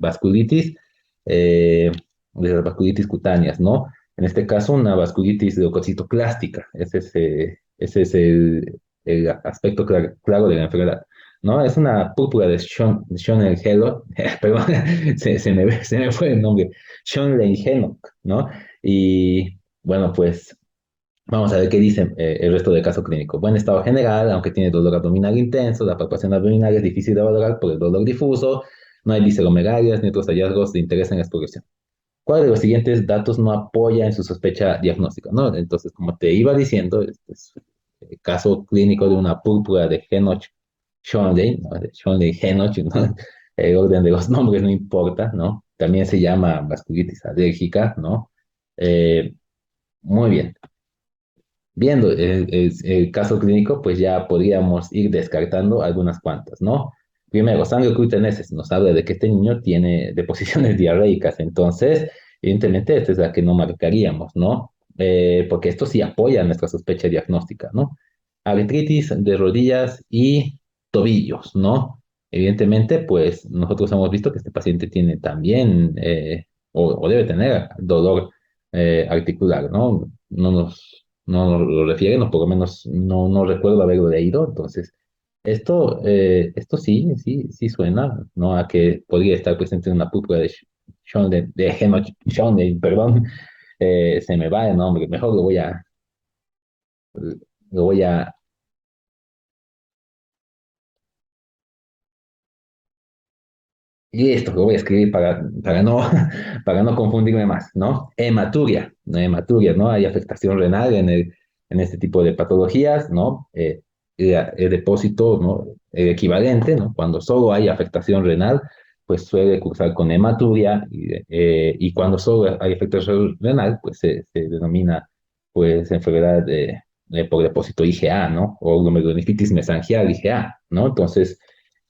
vasculitis cutáneas, ¿no? En este caso, una vasculitis leucocitoclástica. Ese es el aspecto claro de la enfermedad. ¿No? Es una púrpura de Schönlein-Hellock, perdón, se me fue el nombre, Schönlein-Hellock, ¿no? Y bueno, pues vamos a ver qué dice el resto del caso clínico. Buen estado general, aunque tiene dolor abdominal intenso, la palpación abdominal es difícil de valorar por el dolor difuso, no hay visceromegalias ni otros hallazgos de interés en la exploración. ¿Cuál de los siguientes datos no apoya en su sospecha diagnóstica? ¿No? Entonces, como te iba diciendo, este es el caso clínico de una púrpura de Henoch-Schönlein, ¿no? De Schönlein-Henoch, ¿no? El orden de los nombres no importa, ¿no? También se llama vasculitis alérgica, ¿no? Eh, Muy bien. Viendo el caso clínico, pues ya podríamos ir descartando algunas cuantas, ¿no? Primero, sangre oculta en heces nos habla de que este niño tiene deposiciones diarreicas, entonces, evidentemente, esta es la que no marcaríamos, ¿no? Porque esto sí apoya nuestra sospecha diagnóstica, ¿no? Artritis de rodillas y tobillos, ¿no? Evidentemente, pues nosotros hemos visto que este paciente tiene también, o debe tener dolor articular, ¿no? No nos lo refieren, o por lo menos no recuerdo haberlo leído. Entonces, esto sí suena, ¿no? A que podría estar presente en una púrpura de Henoch-Schönlein, perdón, se me va el nombre, mejor lo voy a, y esto lo voy a escribir para no, para no confundirme más, ¿no? Hematuria, ¿no? Hay afectación renal en este tipo de patologías, ¿no? El depósito, ¿no? El equivalente, ¿no? Cuando solo hay afectación renal, pues suele cursar con hematuria y cuando solo hay afectación renal, pues se denomina pues enfermedad por depósito IgA, ¿no? O glomerulonefritis mesangial IgA, ¿no? Entonces,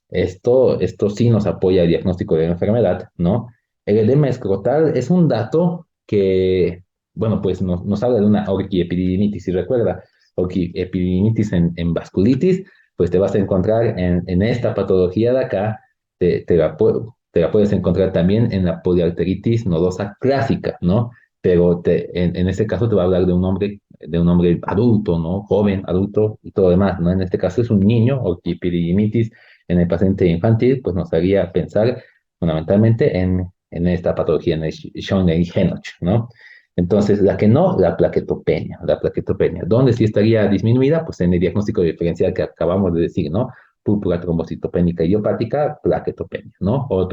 esto sí nos apoya el diagnóstico de la enfermedad, ¿no? El edema escrotal es un dato que, bueno, pues nos habla de una orquiepididimitis. Si recuerda, orquiepididimitis en vasculitis, pues te vas a encontrar en esta patología de acá, te la puedes encontrar también en la poliarteritis nodosa clásica, ¿no? Pero en este caso te va a hablar de un hombre adulto, ¿no? Joven, adulto y todo demás, ¿no? En este caso es un niño, orquiepididimitis en el paciente infantil, pues nos haría pensar fundamentalmente en esta patología, en el Schönlein-Henoch, ¿no? Entonces, la que no, la plaquetopenia. ¿Dónde sí estaría disminuida? Pues en el diagnóstico diferencial que acabamos de decir, ¿no? Púrpura trombocitopénica idiopática, plaquetopenia, ¿no? O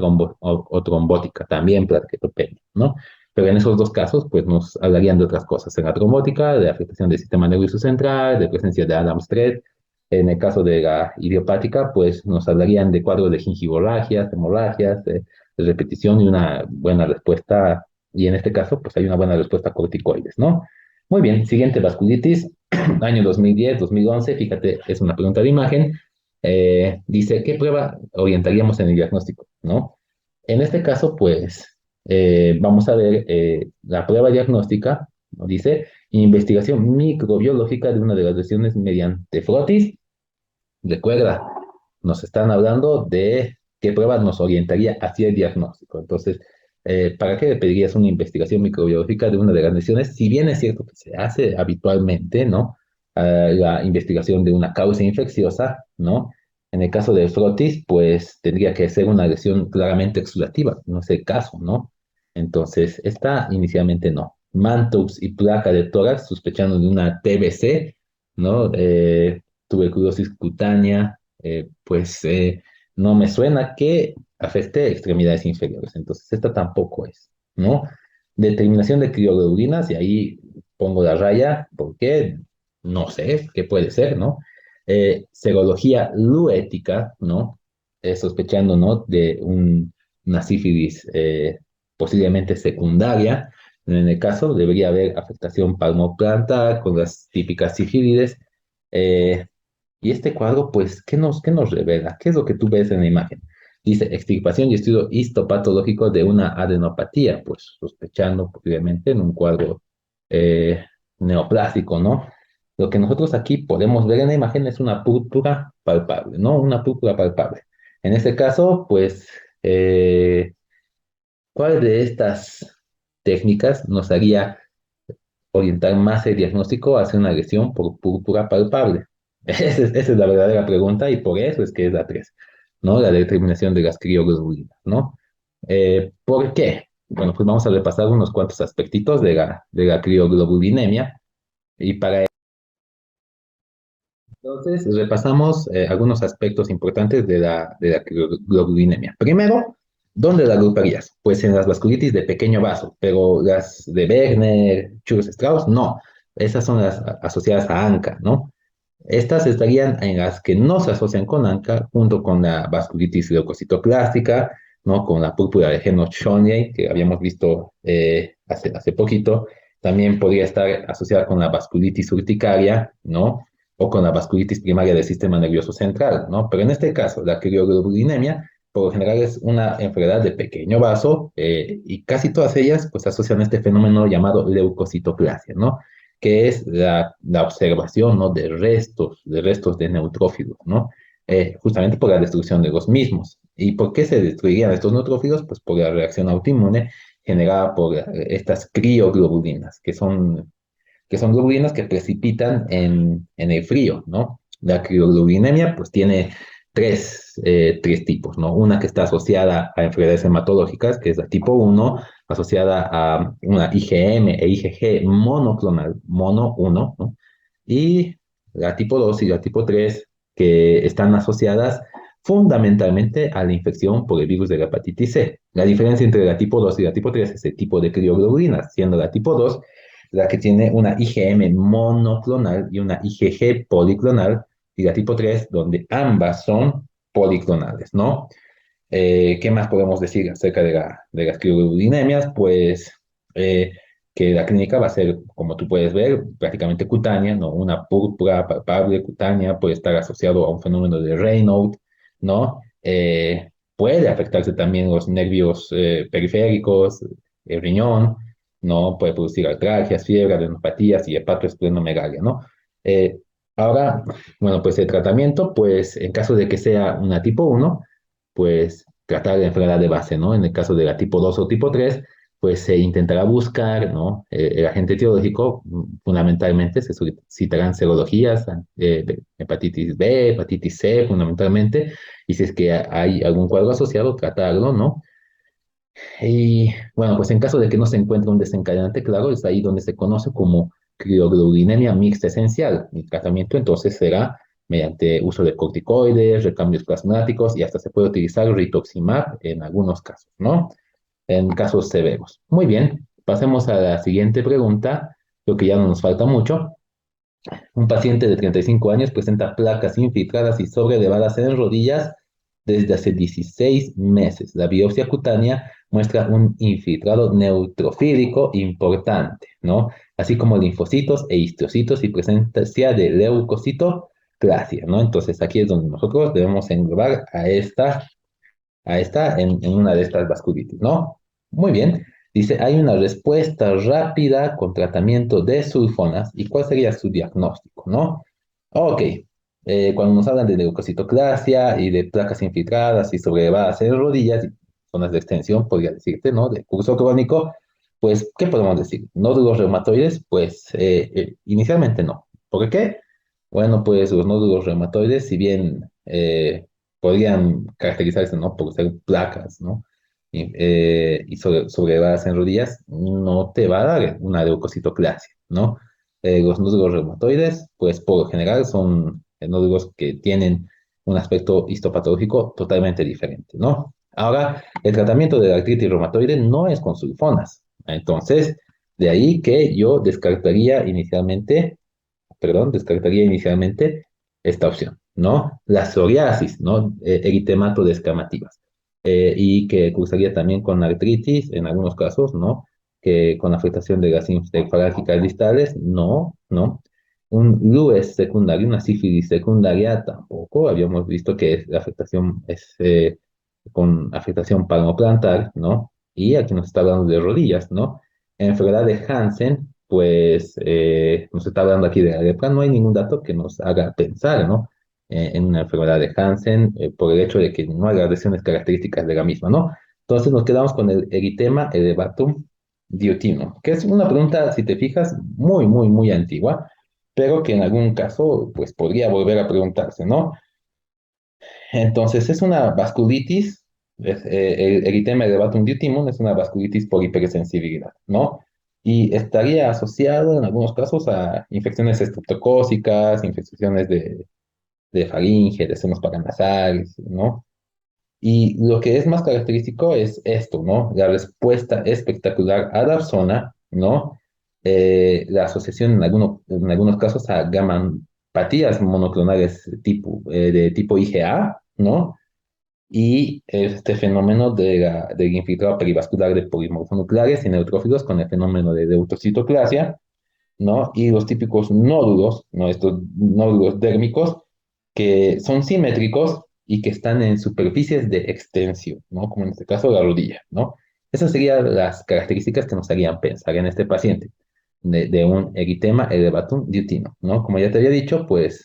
trombótica, también plaquetopenia, ¿no? Pero en esos dos casos, pues nos hablarían de otras cosas. En la trombótica, de afectación del sistema nervioso central, de presencia de Adams-Stress. En el caso de la idiopática, pues nos hablarían de cuadros de gingivorragias, hemorragias, de repetición y una buena respuesta, y en este caso, pues hay una buena respuesta a corticoides, ¿no? Muy bien, siguiente vasculitis, año 2010, 2011, fíjate, es una pregunta de imagen. Dice, ¿qué prueba orientaríamos en el diagnóstico, ¿no? En este caso, pues, vamos a ver la prueba diagnóstica, ¿no? Dice, investigación microbiológica de una de las lesiones mediante frotis. Recuerda, nos están hablando de qué pruebas nos orientaría hacia el diagnóstico. Entonces, ¿para qué le pedirías una investigación microbiológica de una de las lesiones? Si bien es cierto que se hace habitualmente, ¿no? La investigación de una causa infecciosa, ¿no? En el caso de frotis, pues tendría que ser una lesión claramente exudativa, no es el caso, ¿no? Entonces, esta inicialmente no. Mantoux y placa de tórax, sospechando de una TBC, ¿no? Tuberculosis cutánea, pues no me suena que afecte extremidades inferiores. Entonces, esta tampoco es, ¿no? Determinación de crioglobulinas, y ahí pongo la raya, porque no sé qué puede ser, ¿no? Serología luética, ¿no? Sospechando, ¿no? De una sífilis posiblemente secundaria. En el caso, debería haber afectación palmoplantar con las típicas sífilis. Eh, y este cuadro, pues, ¿qué nos revela? ¿Qué es lo que tú ves en la imagen? Dice, extirpación y estudio histopatológico de una adenopatía, pues sospechando posiblemente en un cuadro eh, neoplásico, ¿no? Lo que nosotros aquí podemos ver en la imagen es una púrpura palpable, ¿no? Una púrpura palpable. En este caso, pues, ¿cuál de estas técnicas nos haría orientar más el diagnóstico hacia una lesión por púrpura palpable? Esa es la verdadera pregunta y por eso es que es la 3, ¿no? La determinación de las crioglobulinas, ¿no? ¿Por qué? Bueno, pues vamos a repasar unos cuantos aspectitos de la crioglobulinemia y para entonces repasamos algunos aspectos importantes de la crioglobulinemia. Primero, ¿dónde la agruparías? Pues en las vasculitis de pequeño vaso, pero las de Wegener, Churros-Strauss, no. Esas son las asociadas a ANCA, ¿no? Estas estarían en las que no se asocian con ANCA, junto con la vasculitis leucocitoclástica, ¿no? Con la púrpura de Henoch-Schönlein, que habíamos visto hace poquito. También podría estar asociada con la vasculitis urticaria, ¿no? O con la vasculitis primaria del sistema nervioso central, ¿no? Pero en este caso, la crioglobulinemia, por lo general, es una enfermedad de pequeño vaso y casi todas ellas, pues, asocian este fenómeno llamado leucocitoclasia, ¿no? Que es la observación, ¿no? de restos de neutrófilos, ¿no? Justamente por la destrucción de los mismos. ¿Y por qué se destruirían estos neutrófilos? Pues por la reacción autoinmune generada por estas crioglobulinas, que son globulinas que precipitan en el frío, ¿no? La crioglobulinemia, pues tiene tres tipos, ¿no? Una que está asociada a enfermedades hematológicas, que es la tipo 1, asociada a una IgM e IgG monoclonal, mono 1, ¿no? Y la tipo 2 y la tipo 3, que están asociadas fundamentalmente a la infección por el virus de la hepatitis C. La diferencia entre la tipo 2 y la tipo 3 es el tipo de crioglobulinas, siendo la tipo 2 la que tiene una IgM monoclonal y una IgG policlonal, y la tipo 3 donde ambas son policlonales, ¿no? ¿Qué más podemos decir acerca de las crioglobulinemias? Pues eh, que la clínica va a ser, como tú puedes ver, prácticamente cutánea, ¿no? Una púrpura palpable cutánea puede estar asociado a un fenómeno de Raynaud, ¿no? Puede afectarse también los nervios periféricos, el riñón, ¿no? Puede producir artralgias, fiebre, adenopatías y hepatoesplenomegalia, ¿no? Eh, Ahora, bueno, pues el tratamiento, pues en caso de que sea una tipo uno, pues tratar la enfermedad de base, ¿no? En el caso de la tipo 2 o tipo 3, pues se intentará buscar, ¿no? El agente etiológico, fundamentalmente, se solicitarán serologías de hepatitis B, hepatitis C, fundamentalmente, y si es que hay algún cuadro asociado, tratarlo, ¿no? Y bueno, pues en caso de que no se encuentre un desencadenante claro, es ahí donde se conoce como crioglobulinemia mixta esencial. El tratamiento entonces será mediante uso de corticoides, recambios plasmáticos y hasta se puede utilizar rituximab en algunos casos, ¿no? En casos severos. Muy bien, pasemos a la siguiente pregunta. Creo que ya no nos falta mucho. Un paciente de 35 años presenta placas infiltradas y sobrelevadas en rodillas desde hace 16 meses. La biopsia cutánea muestra un infiltrado neutrofílico importante, ¿no? Así como linfocitos e histocitos y presencia de leucocitoclasia, ¿no? Entonces aquí es donde nosotros debemos englobar a esta en una de estas vasculitis, ¿no? Muy bien. Dice, hay una respuesta rápida con tratamiento de sulfonas. ¿Y cuál sería su diagnóstico, no? Ok. Cuando nos hablan de leucocitoclasia y de placas infiltradas y sobrelevadas en rodillas, y zonas de extensión, podría decirte, ¿no? De curso crónico, pues, ¿qué podemos decir? Nódulos reumatoides, pues, inicialmente no. ¿Por qué? Bueno, pues los nódulos reumatoides, si bien podrían caracterizarse, ¿no? Por ser placas, ¿no? Y sobrelevadas en rodillas, no te va a dar una leucocitoclasia, ¿no? Los nódulos reumatoides, pues por lo general son nódulos que tienen un aspecto histopatológico totalmente diferente, ¿no? Ahora, el tratamiento de la artritis reumatoide no es con sulfonas. Entonces, de ahí que yo descartaría inicialmente esta opción, ¿no? La psoriasis, ¿no? Eritemato descamativas. Y que cursaría también con artritis, en algunos casos, ¿no? Que con afectación de las falángicas distales, no, no. Un LUES secundario, una sífilis secundaria, tampoco. Habíamos visto que la afectación es con afectación palmoplantar, ¿no? Y aquí nos está hablando de rodillas, ¿no? Enfermedad de Hansen, pues nos está hablando aquí de la lepra, no hay ningún dato que nos haga pensar, ¿no? En una enfermedad de Hansen, por el hecho de que no hay lesiones características de la misma, ¿no? Entonces nos quedamos con el eritema elevatum diotino, que es una pregunta, si te fijas, muy, muy, muy antigua, pero que en algún caso, pues podría volver a preguntarse, ¿no? Entonces, es una vasculitis, el eritema elevatum diutimum es una vasculitis por hipersensibilidad, ¿no? Y estaría asociado en algunos casos a infecciones estreptocócicas, infecciones de faringe, de senos paranasales, ¿no? Y lo que es más característico es esto, ¿no? La respuesta espectacular a la zona, ¿no? La asociación en algunos casos a gammanopatías monoclonales de tipo IgA, ¿no? Y este fenómeno del infiltrado perivascular de polimorfonucleares y neutrófilos con el fenómeno de deuterocitoclasia, ¿no? Y los típicos nódulos, ¿no? Estos nódulos dérmicos que son simétricos y que están en superficies de extensión, ¿no? Como en este caso la rodilla, ¿no? Esas serían las características que nos harían pensar en este paciente de un eritema elevatum diutino, ¿no? Como ya te había dicho, pues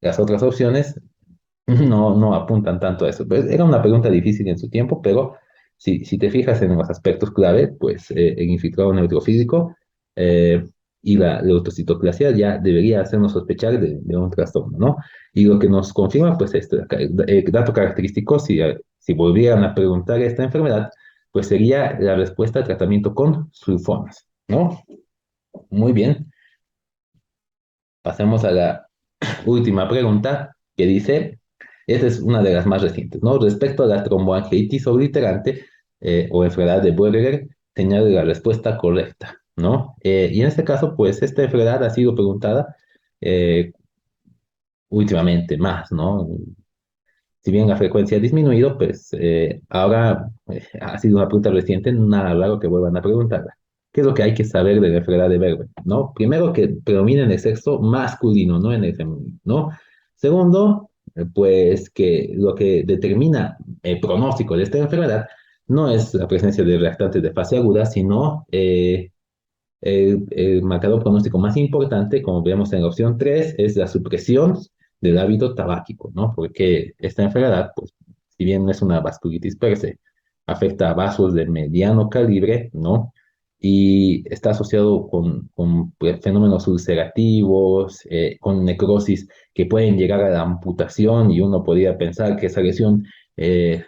las otras opciones no apuntan tanto a eso. Pues, era una pregunta difícil en su tiempo, pero si te fijas en los aspectos clave, pues el infiltrado neutrofílico eh, y la leucocitoclasia ya debería hacernos sospechar de un trastorno, ¿no? Y lo que nos confirma, pues esto, el dato característico, si volvieran a preguntar esta enfermedad, pues sería la respuesta al tratamiento con sulfonas, ¿no? Muy bien, pasemos a la última pregunta que dice, esta es una de las más recientes, ¿no? Respecto a la tromboangiitis obliterante o enfermedad de Buerger, señale la respuesta correcta, ¿no? Y en este caso, pues esta enfermedad ha sido preguntada eh, últimamente más, ¿no? Si bien la frecuencia ha disminuido, pues ahora ha sido una pregunta reciente, nada raro que vuelvan a preguntarla. ¿Qué es lo que hay que saber de la enfermedad de Berber? ¿No? Primero, que predomina en el sexo masculino, no en el femenino, ¿no? Segundo, pues que lo que determina el pronóstico de esta enfermedad no es la presencia de reactantes de fase aguda, sino el marcador pronóstico más importante, como vemos en la opción 3, es la supresión del hábito tabáquico, ¿no? Porque esta enfermedad, pues, si bien no es una vasculitis per se, afecta a vasos de mediano calibre, ¿no? Y está asociado con pues, fenómenos ulcerativos, con necrosis que pueden llegar a la amputación y uno podría pensar que esa lesión eh,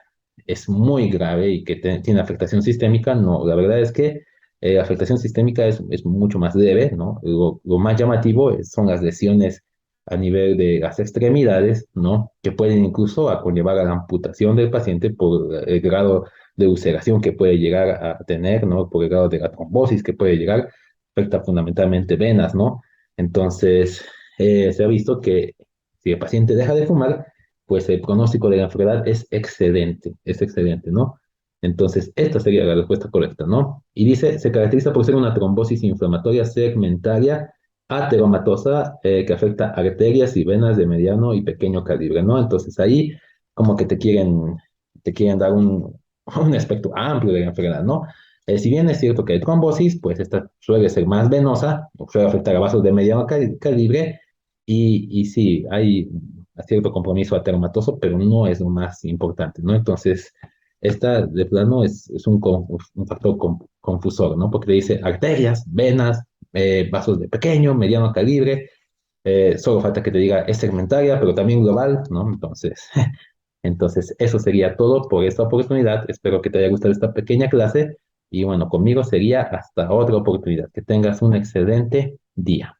es muy grave y que tiene afectación sistémica. No, la verdad es que la afectación sistémica es mucho más leve, ¿no? Lo más llamativo son las lesiones a nivel de las extremidades, ¿no? Que pueden incluso conllevar a la amputación del paciente por el grado de ulceración que puede llegar a tener, ¿no? Por el grado de la trombosis que puede llegar, afecta fundamentalmente venas, ¿no? Entonces, se ha visto que si el paciente deja de fumar, pues el pronóstico de la enfermedad es excelente, ¿no? Entonces, esta sería la respuesta correcta, ¿no? Y dice, se caracteriza por ser una trombosis inflamatoria segmentaria ateromatosa que afecta arterias y venas de mediano y pequeño calibre, ¿no? Entonces ahí como que te quieren dar un espectro amplio de la enfermedad, ¿no? Si bien es cierto que hay trombosis, pues esta suele ser más venosa, suele afectar a vasos de mediano calibre y sí, hay cierto compromiso ateromatoso, pero no es lo más importante, ¿no? Entonces, esta de plano es un factor confusor, ¿no? Porque te dice arterias, venas, vasos de pequeño, mediano calibre, solo falta que te diga es segmentaria, pero también global, ¿no? Entonces, eso sería todo por esta oportunidad. Espero que te haya gustado esta pequeña clase y bueno, conmigo sería hasta otra oportunidad. Que tengas un excelente día.